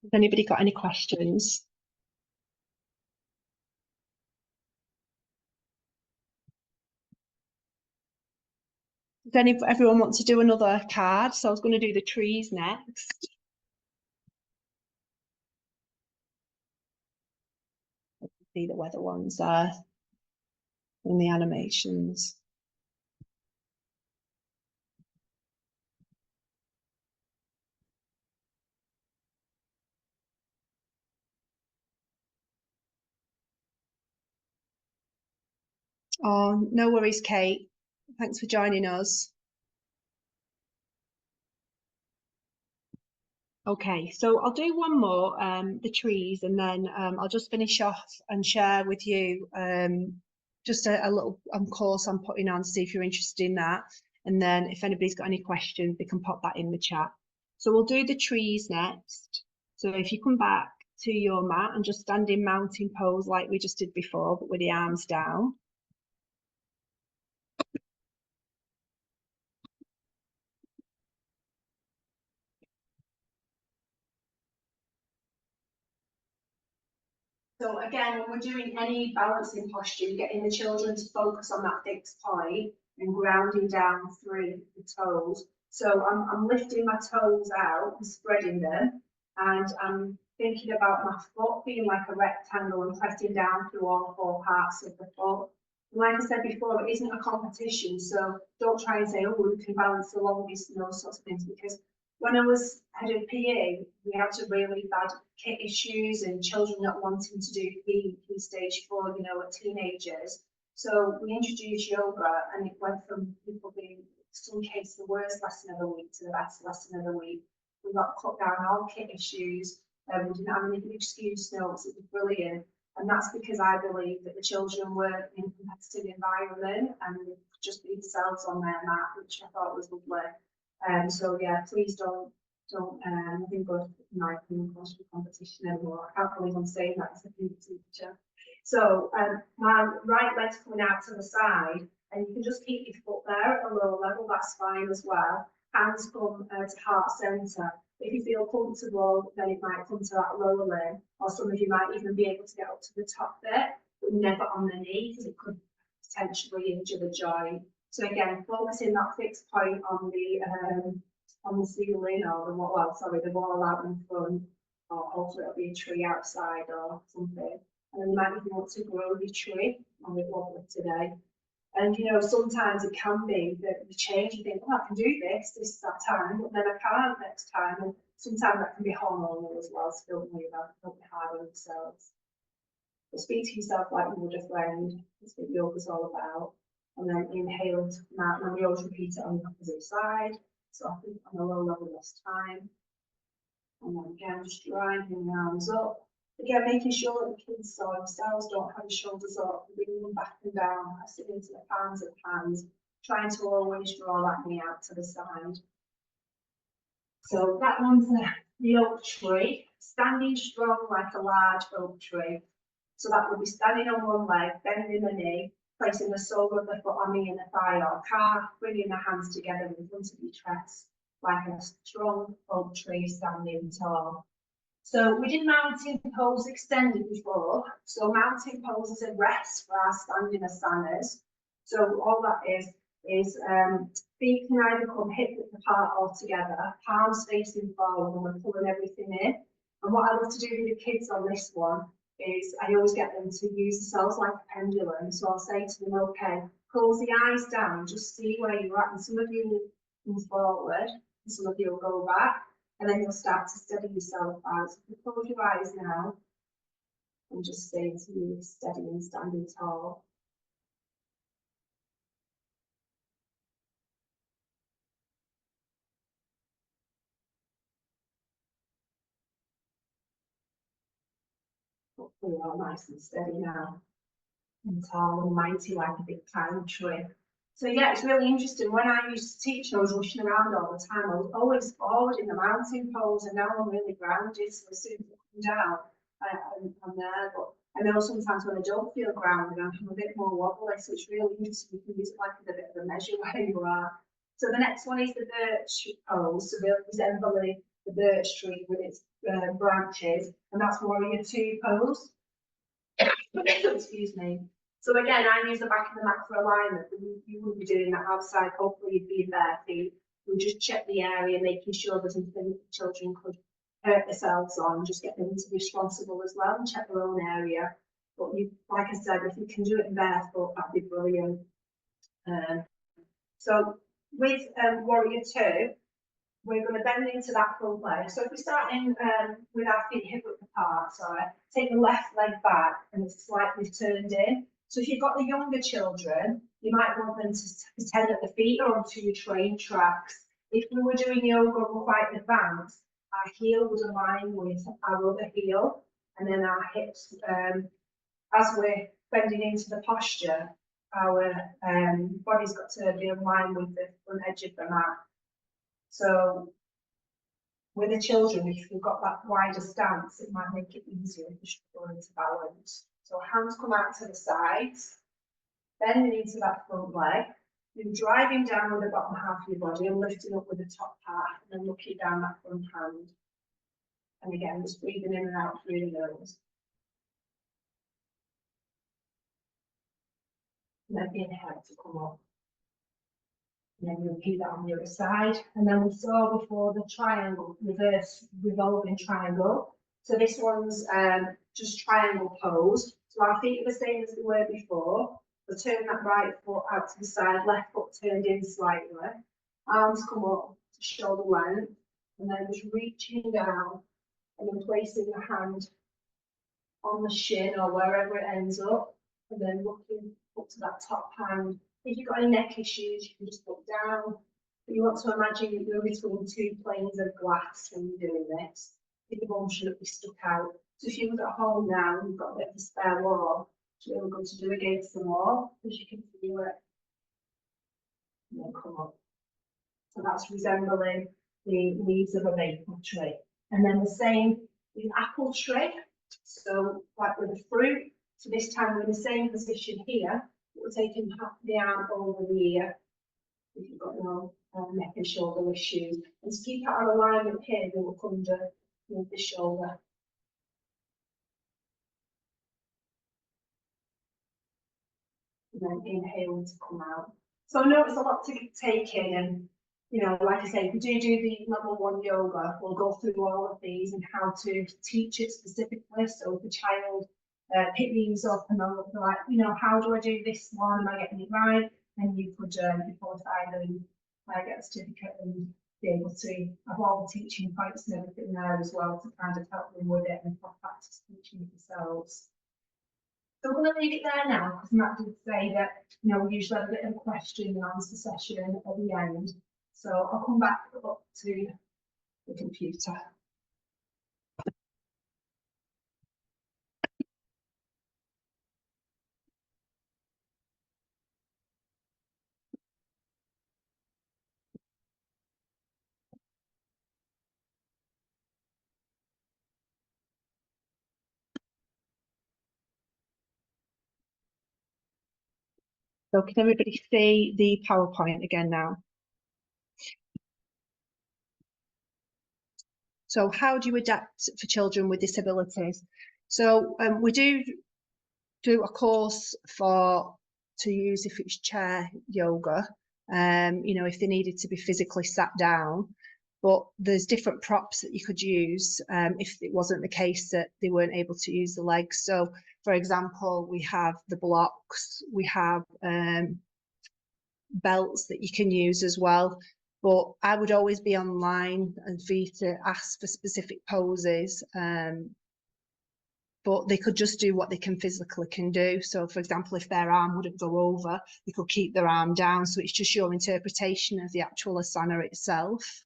Has anybody got any questions? Does everyone want to do another card? So I was going to do the trees next. See the weather ones there in the animations. Oh, no worries, Kate. Thanks for joining us. Okay, so I'll do one more, the trees, and then I'll just finish off and share with you just a little course I'm putting on to see if you're interested in that. And then if anybody's got any questions, they can pop that in the chat. So we'll do the trees next. So if you come back to your mat and just stand in mountain pose like we just did before, but with the arms down. So again, when we're doing any balancing posture, you're getting the children to focus on that fixed point and grounding down through the toes. So I'm lifting my toes out and spreading them, and I'm thinking about my foot being like a rectangle and pressing down through all four parts of the foot. And like I said before, it isn't a competition, so don't try and say, oh, we can balance the longest and those sorts of things, because when I was head of PE, we had to really bad kit issues and children not wanting to do PE in stage 4, you know, at teenagers. So we introduced yoga, and it went from people being, in some cases, the worst lesson of the week to the best lesson of the week. We got cut down all kit issues, and we didn't have any excuse notes. It was brilliant. And that's because I believe that the children were in a competitive environment and they could just be themselves on their mat, which I thought was lovely. So yeah, please don't nothing good in my opinion goes for competition anymore. I can't believe I'm saying that as a PE teacher. So my right leg's coming out to the side, and you can just keep your foot there at a lower level, that's fine as well. hands come to heart centre. If you feel comfortable, then it might come to that lower limb, or some of you might even be able to get up to the top bit, but never on the knee, because it could potentially injure the joint. So again, focusing that fixed point on the ceiling, or the wall out in front, or also it'll be a tree outside or something. And then you might even want to grow your tree, on it won't look today. And you know, sometimes it can be that you change, you think, oh, I can do this is that time, but then I can't next time. And sometimes that can be hormonal as well, so don't worry about it, don't be hard on yourselves. But speak to yourself like you would a friend. That's what yoga's all about. And then inhale to come out, and we always repeat it on the opposite side. So I think on a low level this time. And then again, just driving the arms up. Again, making sure that the kids or themselves don't have the shoulders up, bringing them back and down, pressing into the palms of the hands, trying to always draw that knee out to the side. So that one's the oak tree, standing strong like a large oak tree. So that would be standing on one leg, bending the knee, placing the sole of the foot on the inner thigh or calf, bringing the hands together in front of your chest, like a strong oak tree standing tall. So we did mountain pose extended before. So mountain pose is a rest for our standing asanas. So all that is feet can either come hip width apart or together, palms facing forward, and we're pulling everything in. And what I love to do with the kids on this one is I always get them to use themselves like a pendulum. So I'll say to them, okay, close the eyes down, just see where you're at. And some of you will move forward, and some of you will go back. And then you'll start to steady yourself out. So if you close your eyes now, and just stay until you're steady and standing tall. Hopefully you're all nice and steady now. And tall and mighty like a big pine tree. So yeah, it's really interesting. When I used to teach, I was rushing around all the time. I was always forward in the mountain pose, and now I'm really grounded. So as soon as I come down, I'm there. But I know sometimes when I don't feel grounded, I'm a bit more wobbly. So it's really interesting. You can use it like a bit of a measure where you are. So the next one is the birch pose. So they'll resemble the birch tree with its branches, and that's warrior two pose. Excuse me. So again, I use the back of the mat for alignment. You wouldn't be doing that outside. Hopefully you'd be in bare feet. We'll just check the area, making sure that anything children could hurt themselves on, just get them to be responsible as well and check their own area. But you, like I said, if you can do it in barefoot, that'd be brilliant. So with warrior two, we're going to bend into that front leg. So if we start in with our feet hip width apart, sorry, take the left leg back and it's slightly turned in. So if you've got the younger children, you might want them to pretend that the feet are onto your train tracks. If we were doing yoga quite advanced, our heel would align with our other heel, and then our hips, as we're bending into the posture, our body's got to be in line with the front edge of the mat. So with the children, if you've got that wider stance, it might make it easier if you're struggling to balance. So hands come out to the sides, bending into that front leg. You're driving down with the bottom half of your body and lifting up with the top part, and then looking down that front hand. And again, just breathing in and out through the nose. And then inhale to come up. And then you repeat that on the other side. And then we saw before the triangle, reverse revolving triangle. So this one's just triangle pose. So our feet are the same as they were before. So turn that right foot out to the side, left foot turned in slightly. Arms come up to shoulder length. And then just reaching down and then placing the hand on the shin or wherever it ends up. And then looking up to that top hand. If you've got any neck issues, you can just look down. But you want to imagine that you're between two planes of glass when you're doing this. Your bum shouldn't be stuck out. So if you're at home now and you've got a bit of a spare wall, it's really good to do against the wall because you can feel it. And then come up. So that's resembling the leaves of a maple tree. And then the same with apple tree. So like with the fruit. So this time we're in the same position here. We're taking the arm over the ear, if you've got no neck and shoulder issues. And to keep our alignment here, we look under the shoulder. And then inhale to come out. So I know it's a lot to take in, and like I say, if we do the level 1 yoga, we'll go through all of these and how to teach it specifically. So if the child pick these up and they'll be like, how do I do this one? Am I getting it right? And you could qualify them, get a certificate and be able to have all the teaching points and everything there as well to kind of help them with it and practice teaching it themselves. So we're going to leave it there now, because Matt did say that we usually have a bit of a question and answer session at the end. So I'll come back up to the computer. So can everybody see the PowerPoint again now? So how do you adapt for children with disabilities? So we do a course to use if it's chair yoga, if they needed to be physically sat down, but there's different props that you could use if it wasn't the case that they weren't able to use the legs. So for example, we have the blocks, we have belts that you can use as well. But I would always be online and for you to ask for specific poses. But they could just do what they can physically do. So for example, if their arm wouldn't go over, they could keep their arm down. So it's just your interpretation of the actual asana itself.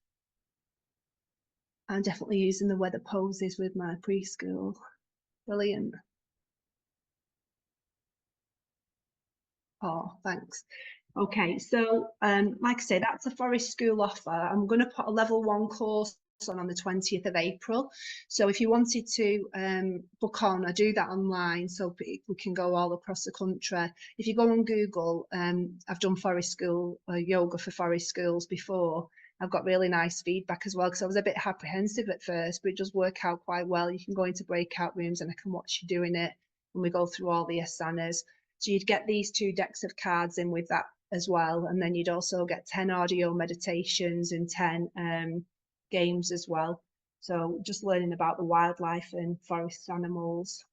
I'm definitely using the weather poses with my preschool. Brilliant. Oh, thanks. Okay, so like I say, that's a Forest School offer. I'm going to put a level 1 course on the 20th of April. So if you wanted to book on, I do that online, so we can go all across the country. If you go on Google, I've done Forest School yoga for Forest Schools before. I've got really nice feedback as well, because I was a bit apprehensive at first, but it does work out quite well. You can go into breakout rooms and I can watch you doing it, and we go through all the asanas. So you'd get these 2 decks of cards in with that as well, and then you'd also get 10 audio meditations and 10 games as well. So just learning about the wildlife and forest animals.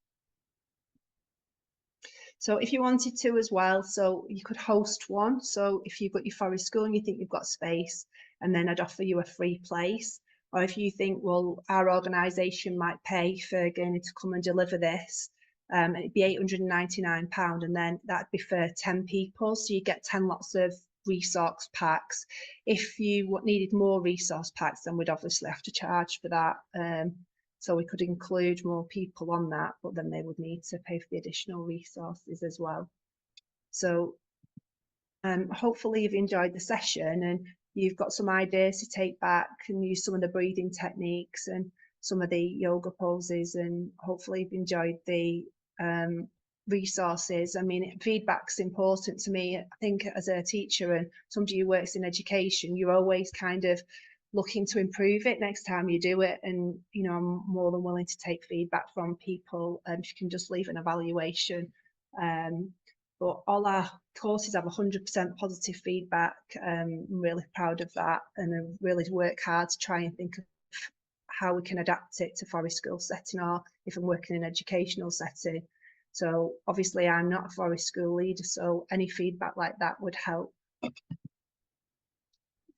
So if you wanted to as well, so you could host one. So if you've got your Forest School and you think you've got space, and then I'd offer you a free place. Or if you think, well, our organisation might pay for Gaynor to come and deliver this, it'd be £899, and then that'd be for 10 people. So you get 10 lots of resource packs. If you needed more resource packs, then we'd obviously have to charge for that. So we could include more people on that, but then they would need to pay for the additional resources as well. So hopefully you've enjoyed the session and you've got some ideas to take back and use some of the breathing techniques and some of the yoga poses, and hopefully you've enjoyed the resources. I mean, feedback's important to me. I think as a teacher and somebody who works in education, you're always kind of looking to improve it next time you do it. And, I'm more than willing to take feedback from people, and if you can just leave an evaluation. But all our courses have 100% positive feedback. I'm really proud of that, and I really work hard to try and think of how we can adapt it to Forest School setting, or if I'm working in an educational setting. So obviously I'm not a Forest School leader, so any feedback like that would help.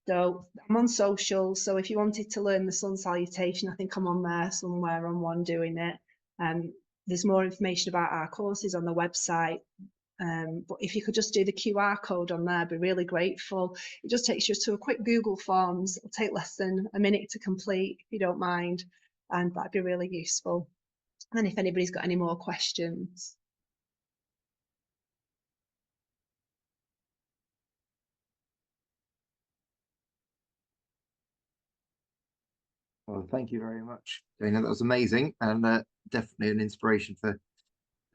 So I'm on social, so if you wanted to learn the sun salutation, I think I'm on there somewhere on one doing it. There's more information about our courses on the website. But if you could just do the QR code on there, I'd be really grateful. It just takes you to a quick Google Forms. It'll take less than a minute to complete, if you don't mind, and that'd be really useful. And if anybody's got any more questions. Well, thank you very much, Dana. That was amazing, and definitely an inspiration for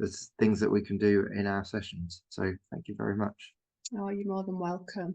the things that we can do in our sessions. So thank you very much. Oh, you're more than welcome.